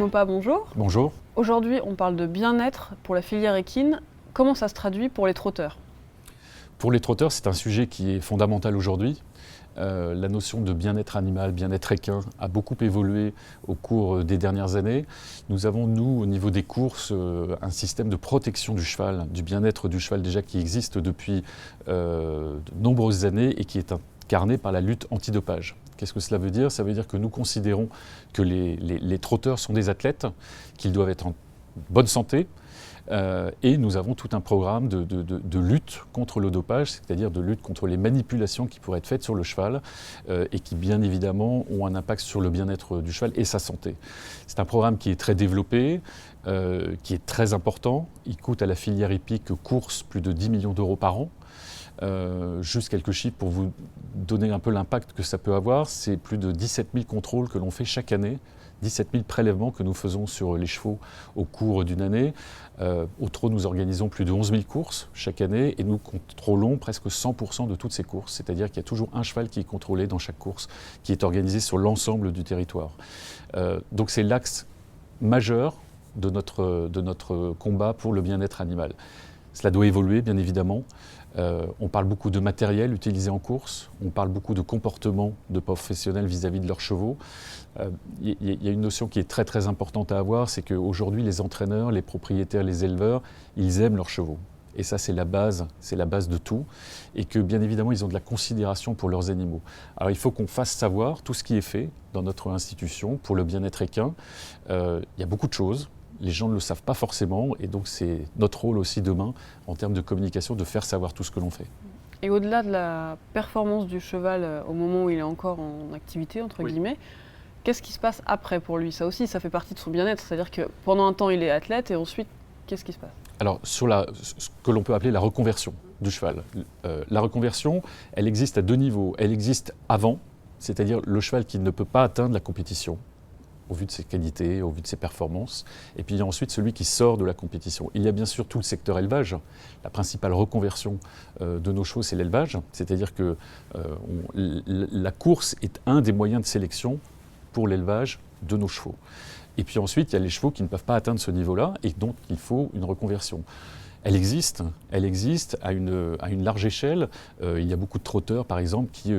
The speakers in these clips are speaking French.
Mopa, bonjour. Bonjour. Aujourd'hui, on parle de bien-être pour la filière équine. Comment ça se traduit pour les trotteurs? Pour les trotteurs, c'est un sujet qui est fondamental aujourd'hui. La notion de bien-être animal, bien-être équin a beaucoup évolué au cours des dernières années. Nous avons, nous, au niveau des courses, un système de protection du cheval, du bien-être du cheval déjà qui existe depuis de nombreuses années et qui est incarné par la lutte antidopage. Qu'est-ce que cela veut dire? Ça veut dire que nous considérons que les trotteurs sont des athlètes, qu'ils doivent être en bonne santé, et nous avons tout un programme de lutte contre le dopage, c'est-à-dire de lutte contre les manipulations qui pourraient être faites sur le cheval et qui, bien évidemment, ont un impact sur le bien-être du cheval et sa santé. C'est un programme qui est très développé, qui est très important. Il coûte à la filière hippique course plus de 10 millions d'euros par an. Juste quelques chiffres pour vous donner un peu l'impact que ça peut avoir. C'est plus de 17 000 contrôles que l'on fait chaque année, 17 000 prélèvements que nous faisons sur les chevaux au cours d'une année. Au trot, nous organisons plus de 11 000 courses chaque année et nous contrôlons presque 100% de toutes ces courses. C'est-à-dire qu'il y a toujours un cheval qui est contrôlé dans chaque course, qui est organisé sur l'ensemble du territoire. Donc c'est l'axe majeur de notre combat pour le bien-être animal. Cela doit évoluer, bien évidemment. On parle beaucoup de matériel utilisé en course, on parle beaucoup de comportement de professionnels vis-à-vis de leurs chevaux. Il y a une notion qui est très très importante à avoir, c'est qu'aujourd'hui les entraîneurs, les propriétaires, les éleveurs, ils aiment leurs chevaux. Et ça c'est la base de tout. Et que bien évidemment ils ont de la considération pour leurs animaux. Alors il faut qu'on fasse savoir tout ce qui est fait dans notre institution pour le bien-être équin. Il y a beaucoup de choses. Les gens ne le savent pas forcément et donc c'est notre rôle aussi demain en termes de communication de faire savoir tout ce que l'on fait. Et au-delà de la performance du cheval au moment où il est encore en activité, entre guillemets, qu'est-ce qui se passe après pour lui? Ça aussi, ça fait partie de son bien-être, c'est-à-dire que pendant un temps il est athlète et ensuite, qu'est-ce qui se passe? Alors sur ce que l'on peut appeler la reconversion du cheval. La reconversion, elle existe à deux niveaux. Elle existe avant, c'est-à-dire le cheval qui ne peut pas atteindre la compétition, au vu de ses qualités, au vu de ses performances. Et puis il y a ensuite celui qui sort de la compétition. Il y a bien sûr tout le secteur élevage. La principale reconversion de nos chevaux, c'est l'élevage. C'est-à-dire que la course est un des moyens de sélection pour l'élevage de nos chevaux. Et puis ensuite, il y a les chevaux qui ne peuvent pas atteindre ce niveau-là et donc il faut une reconversion. Elle existe à une large échelle. Il y a beaucoup de trotteurs, par exemple, qui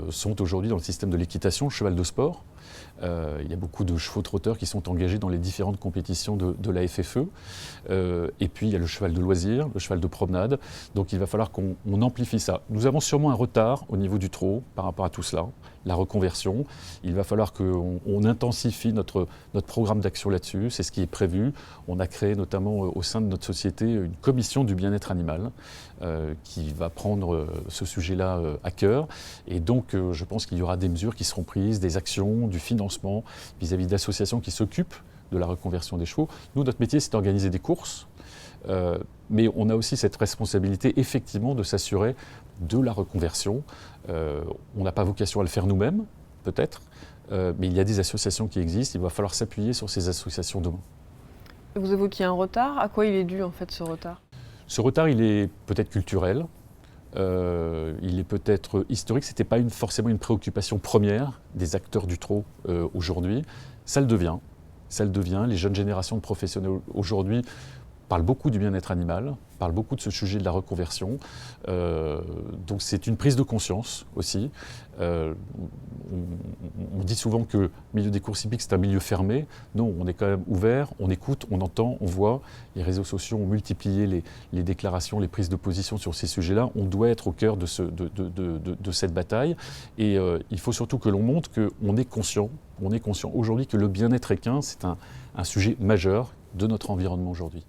sont aujourd'hui dans le système de l'équitation, cheval de sport. Il y a beaucoup de chevaux trotteurs qui sont engagés dans les différentes compétitions de la FFE. Et puis il y a le cheval de loisir, le cheval de promenade. Donc il va falloir qu'on amplifie ça. Nous avons sûrement un retard au niveau du trot par rapport à tout cela, la reconversion. Il va falloir qu'on intensifie notre programme d'action là-dessus. C'est ce qui est prévu. On a créé notamment au sein de notre société une commission du bien-être animal qui va prendre ce sujet-là à cœur. Et donc je pense qu'il y aura des mesures qui seront prises, des actions, du financement vis-à-vis d'associations qui s'occupent de la reconversion des chevaux. Nous, notre métier, c'est d'organiser des courses, mais on a aussi cette responsabilité, effectivement, de s'assurer de la reconversion. On n'a pas vocation à le faire nous-mêmes, peut-être, mais il y a des associations qui existent. Il va falloir s'appuyer sur ces associations demain. Vous évoquiez un retard. À quoi il est dû, en fait, ce retard? Ce retard, il est peut-être culturel. Il est peut-être historique, ce n'était pas forcément une préoccupation première des acteurs du trot aujourd'hui. Ça le devient, les jeunes générations de professionnels aujourd'hui parlent beaucoup du bien-être animal, parlent beaucoup de ce sujet de la reconversion. Donc c'est une prise de conscience aussi. On dit souvent que le milieu des courses hippiques, c'est un milieu fermé. Non, on est quand même ouvert, on écoute, on entend, on voit. Les réseaux sociaux ont multiplié les déclarations, les prises de position sur ces sujets-là. On doit être au cœur de cette bataille. Et il faut surtout que l'on montre qu'on est conscient aujourd'hui que le bien-être équin, c'est un sujet majeur de notre environnement aujourd'hui.